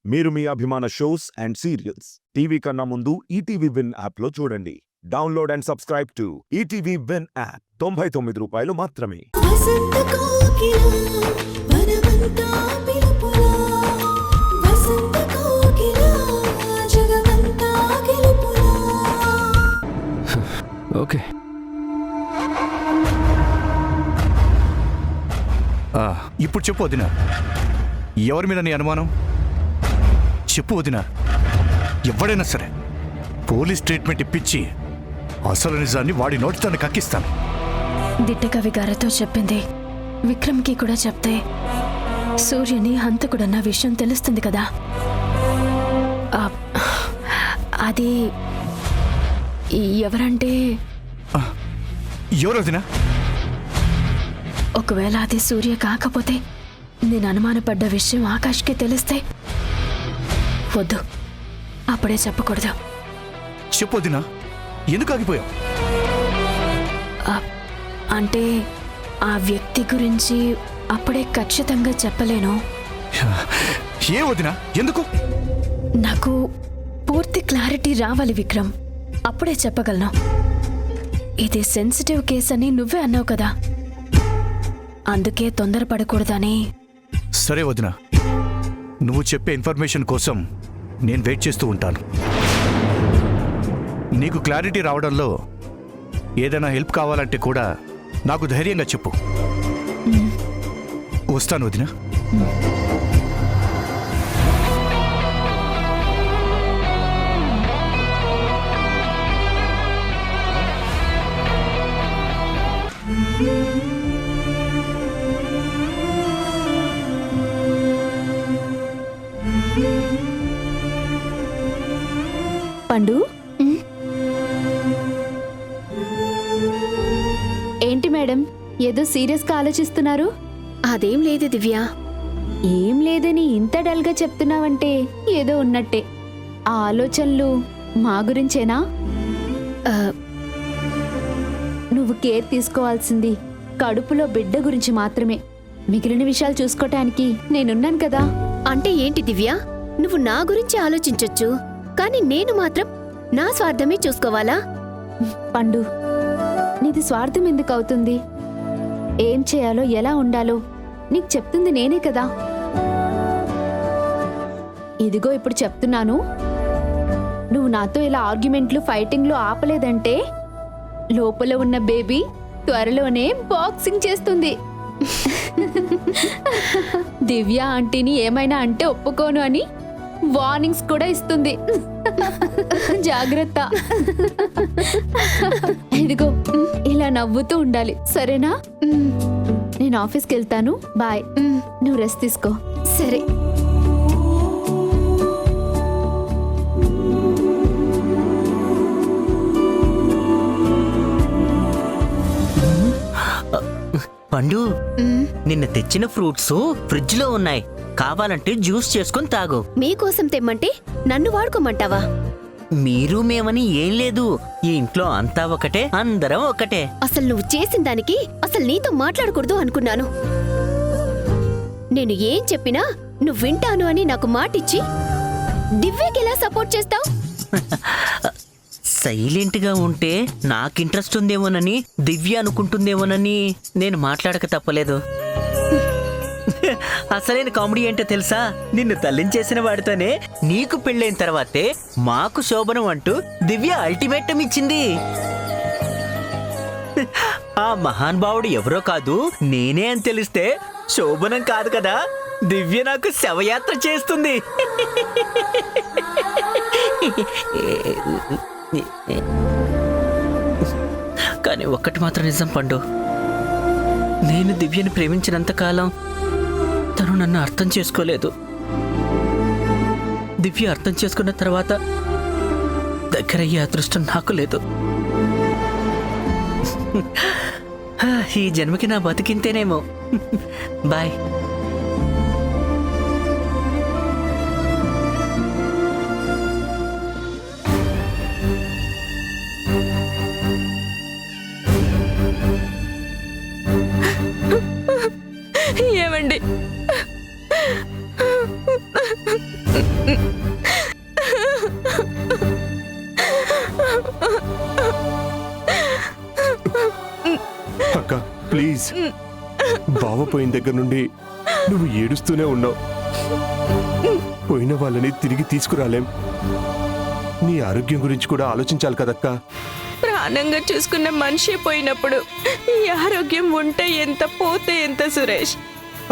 మీరు మీ అభిమాన shows and serials TV కన్నా ముందు ఈటీవీ విన్ యాప్లో చూడండి. Download and subscribe to ETV win app. 99 రూపాయలు మాత్రమే. వసంత కోకిల వనమంతా పిలుపులా వసంత కోకిల జగమంతా గెలుపులా. ఓకే. ఇప్పుడు చెప్పు వదినా, ఎవరి మీద నీ అనుమానం? చెప్పు వదినా. ఎవడైనా సరే పోలీస్ ట్రీట్మెంట్ ఇప్పించి అసలు నిజాన్ని వాడి నోటితోనే కక్కిస్తాను. దిట్టకవి గారితో చెప్పింది విక్రమ్కి కూడా చెప్తే సూర్యని హంతకుడన్న విషయం తెలుస్తుంది కదా. అది ఎవరంటే ఎవరు వదినా? ఒకవేళ అది సూర్య కాకపోతే నేను అనుమానపడ్డ విషయం ఆకాష్కి తెలిస్తే వద్దు, అప్పుడే చెప్పకూడదు. చెప్పు వదినా, ఎందుకు ఆగిపోయావు? అంటే ఆ వ్యక్తి గురించి అప్పుడే ఖచ్చితంగా చెప్పలేను. ఏ వదినా, ఎందుకు? నాకు పూర్తి క్లారిటీ రావాలి విక్రమ్, అప్పుడే చెప్పగలను. ఇది సెన్సిటివ్ కేస్ అని నువ్వే అన్నావు కదా, అందుకే తొందరపడకూడదని. సరే వదినా, నువ్వు చెప్పే ఇన్ఫర్మేషన్ కోసం నేను వెయిట్ చేస్తూ ఉంటాను. నీకు క్లారిటీ రావడంలో ఏదైనా హెల్ప్ కావాలంటే కూడా నాకు ధైర్యంగా చెప్పు. వస్తాను వదినా. పండు, ఏంటి మేడం ఏదో సీరియస్గా ఆలోచిస్తున్నారు? అదేం లేదు దివ్య. ఏం లేదని ఇంత డల్గా చెప్తున్నావంటే ఏదో ఉన్నట్టే. ఆ ఆలోచనలు మా గురించేనా? నువ్వు కేర్ తీసుకోవాల్సింది కడుపులో బిడ్డ గురించి మాత్రమే. మిగిలిన విషయాలు చూసుకోటానికి నేనున్నాను కదా. అంటే ఏంటి దివ్య, నువ్వు నా గురించి ఆలోచించొచ్చు, కానీ నేను మాత్రం నా స్వార్థమే చూసుకోవాలా? పండు, నీది స్వార్థం ఎందుకు అవుతుంది? ఏం చేయాలో ఎలా ఉండాలో నీకు చెప్తుంది నేనే కదా. ఇదిగో ఇప్పుడు చెప్తున్నాను, నువ్వు నాతో ఇలా ఆర్గ్యుమెంట్లు ఫైటింగ్లు ఆపలేదంటే లోపల ఉన్న బేబీ త్వరలోనే బాక్సింగ్ చేస్తుంది. దివ్య ఆంటీని ఏమైనా అంటే ఒప్పుకోను అని వార్నింగ్స్ కూడా ఇస్తుంది. జాగ్రత్త. ఇదిగో ఇలా నవ్వుతూ ఉండాలి, సరేనా? నేను ఆఫీస్కి వెళ్తాను, బాయ్. నువ్వు రెస్ట్ తీసుకో. సరే. పండు, నిన్న తెచ్చిన ఫ్రూట్స్ ఫ్రిడ్జ్ లో ఉన్నాయి, కావాలంటే జ్యూస్ చేసుకొని తాగు. మీకోసం తెమ్మంటే నన్ను వాడుకోమంటావా? మీరు మేమని ఏం లేదు, ఈ ఇంట్లో అంతా ఒకటే, అందరం ఒకటే. అసలు నువ్వు చేసిన దానికి అసలు నీతో మాట్లాడకూడదు అనుకున్నాను. నేను ఏం చెప్పినా నువ్వు వింటాను అని నాకు మాటిచ్చి దివ్యకి ఎలా సపోర్ట్ చేస్తావు? సైలెంట్ గా ఉంటే నాకు ఇంట్రెస్ట్ ఉందేమోనని, దివ్య అనుకుంటుందేమోనని నేను మాట్లాడక తప్పలేదు. అసలైన కామెడీ ఏంటో తెలుసా? నిన్ను తల్లించేసిన వాడితోనే నీకు పెళ్ళైన తర్వాతే మాకు శోభనం అంటూ దివ్య అల్టిమేటం ఇచ్చింది. ఆ మహాన్ భావుడు ఎవరో కాదు, నేనే అని తెలిస్తే శోభనం కాదు కదా, దివ్య నాకు శవయాత్ర చేస్తుంది. కానీ ఒక్కటి మాత్రం నిజం పండు, నేను దివ్యని ప్రేమించినంత కాలం తను నన్ను అర్థం చేసుకోలేదు. దివ్య అర్థం చేసుకున్న తర్వాత దగ్గరయ్యే అదృష్టం నాకు లేదు. ఈ జన్మకి నా బతికింతేనేమో. బాయ్. ఏమండి, అక్క ప్లీజ్, బావ పోయిన దగ్గర నుండి నువ్వు ఏడుస్తూనే ఉన్నావు. పోయిన వాళ్ళని తిరిగి తీసుకురాలేం. నీ ఆరోగ్యం గురించి కూడా ఆలోచించాలి కదక్కా. ప్రాణంగా చూసుకున్న మనిషి పోయినప్పుడు ఈ ఆరోగ్యం ఉంటే ఎంత, పోతే ఎంత సురేష్.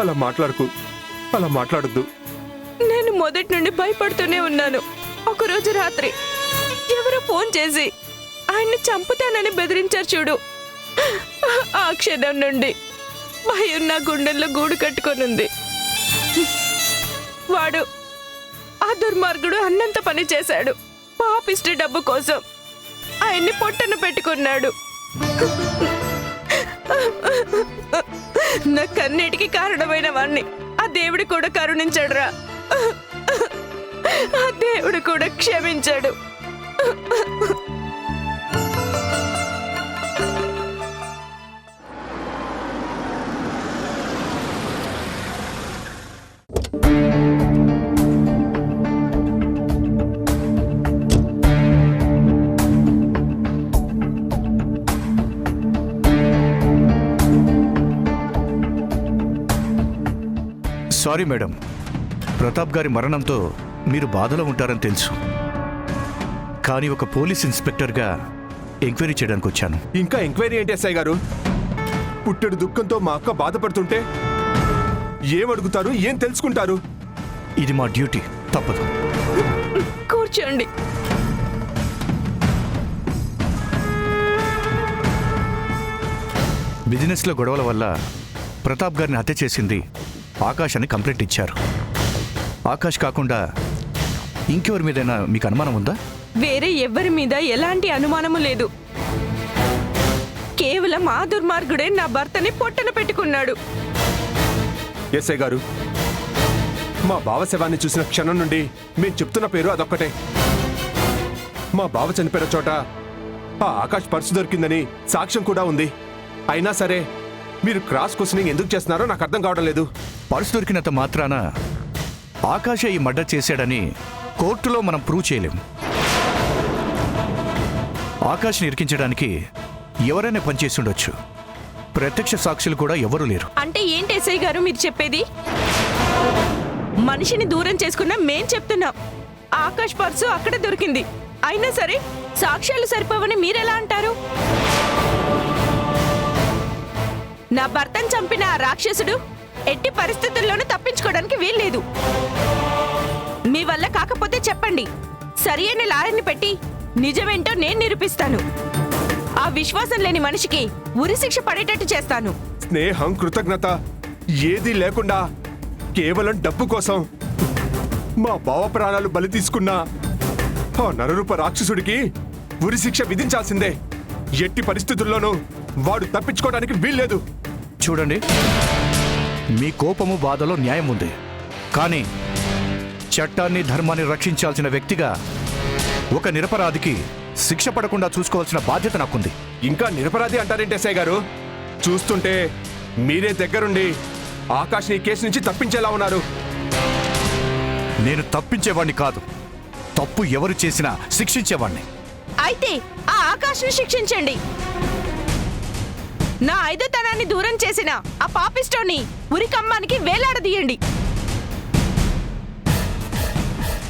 అలా మాట్లాడకు, అలా మాట్లాడద్దు. నేను మొదటి నుండి భయపడుతూనే ఉన్నాను. ఒకరోజు రాత్రి ఎవరో ఫోన్ చేసి ఆయన్ని చంపుతానని బెదిరించారు చూడు. ఆ క్షణం నుండి భయం నా గుండెల్లో గూడు కట్టుకొనుంది. వాడు, ఆ దుర్మార్గుడు అన్నంత పని చేశాడు. పాపిష్టి డబ్బు కోసం ఆయన్ని పొట్టను పెట్టుకున్నాడు. నా కన్నీటికి కారణమైన వాణ్ణి ఆ దేవుడు కూడా కరుణించాడురా. ఆ దేవుడు కూడా క్షమించాడు. సారీ మేడం, ప్రతాప్ గారి మరణంతో మీరు బాధలో ఉంటారని తెలుసు. కానీ ఒక పోలీస్ ఇన్స్పెక్టర్గా ఎంక్వైరీ చేయడానికి వచ్చాను. ఇంకా ఎంక్వైరీ ఏంటి ఎస్ఐ గారు? పుట్టెడు దుఃఖంతో మా అక్క బాధపడుతుంటే ఏమడుగుతారు, ఏం తెలుసుకుంటారు? ఇది మా డ్యూటీ, తప్పదు. కూర్చోండి. బిజినెస్లో గొడవల వల్ల ప్రతాప్ గారిని హత్య చేసింది ఆకాష్ అని కంప్లైంట్ ఇచ్చారు. ఆకాష్ కాకుండా ఇంకెవరి మీదైనా మీకు అనుమానం ఉందా? వేరే ఎవరి మీద ఎలాంటి అనుమానము లేదు. కేవలం ఆ దుర్మార్గుడే నా భర్తని పొట్టన పెట్టుకున్నాడు. ఎస్ఐ గారు, మా బావ శవాన్ని చూసిన క్షణం నుండి మేము చెప్తున్న పేరు అదొక్కటే. మా బావ చనిపోయిన చోట ఆ ఆకాష్ పర్సు దొరికిందని సాక్ష్యం కూడా ఉంది. అయినా సరే మీరు క్రాస్ క్వశ్చనింగ్ ఎందుకు చేస్తున్నారో నాకు అర్థం కావడం లేదు. పర్సు దొరికినంత మాత్రాన ఆకాషే ఈ మర్డర్ చేశాడని కోర్టులో మనం ప్రూవ్ చేయలేం. ఆకాష్ని ఇరికించడానికి ఎవరైనా పనిచేసి ఉండొచ్చు. ప్రత్యక్ష సాక్షులు కూడా ఎవరూ లేరు. అంటే ఏంటి ఎస్ఐ గారు మీరు చెప్పేది? మనిషిని దూరం చేసుకున్నా మేం చెప్తున్నాం. ఆకాష్ పర్సు అక్కడ దొరికింది. అయినా సరే సాక్ష్యాలు సరిపోవని మీరెలా అంటారు? నా భర్తను చంపిన ఆ రాక్షసుడు ఎట్టి పరిస్థితుల్లోనూ తప్పించుకోవడానికి వీల్లేదు. మీ వల్ల కాకపోతే చెప్పండి, సరి అయిన లారీని పెట్టి నిజమేంటో నేను నిరూపిస్తాను. ఆ విశ్వాసం లేని మనిషికి ఉరిశిక్ష పడేటట్టు చేస్తాను. స్నేహం, కృతజ్ఞత ఏదీ లేకుండా కేవలం డబ్బు కోసం మా బావ ప్రాణాలు బలి తీసుకున్న ఆ నరరూప రాక్షసుడికి ఉరిశిక్ష విధించాల్సిందే. ఎట్టి పరిస్థితుల్లోనూ వాడు తప్పించుకోవడానికి వీల్లేదు. చూడండి, మీ కోపము బాధలో న్యాయం ఉంది. కానీ చట్టాన్ని, ధర్మాన్ని రక్షించాల్సిన వ్యక్తిగా ఒక నిరపరాధికి శిక్ష పడకుండా చూసుకోవాల్సిన బాధ్యత నాకుంది. ఇంకా నిరపరాధి అంటారేంటి ఎస్ఐ గారు? చూస్తుంటే మీరే దగ్గరుండి ఆకాష్ని ఈ కేసు నుంచి తప్పించేలా ఉన్నారు. నేను తప్పించేవాణ్ణి కాదు, తప్పు ఎవరు చేసినా శిక్షించేవాణ్ణి. అయితే ఆ ఆకాష్ను శిక్షించండి. నా ఐదతనాన్ని దూరం చేసిన ఆ పాపిస్టోని ఉరికమ్మానికి వేలాడదీయండి.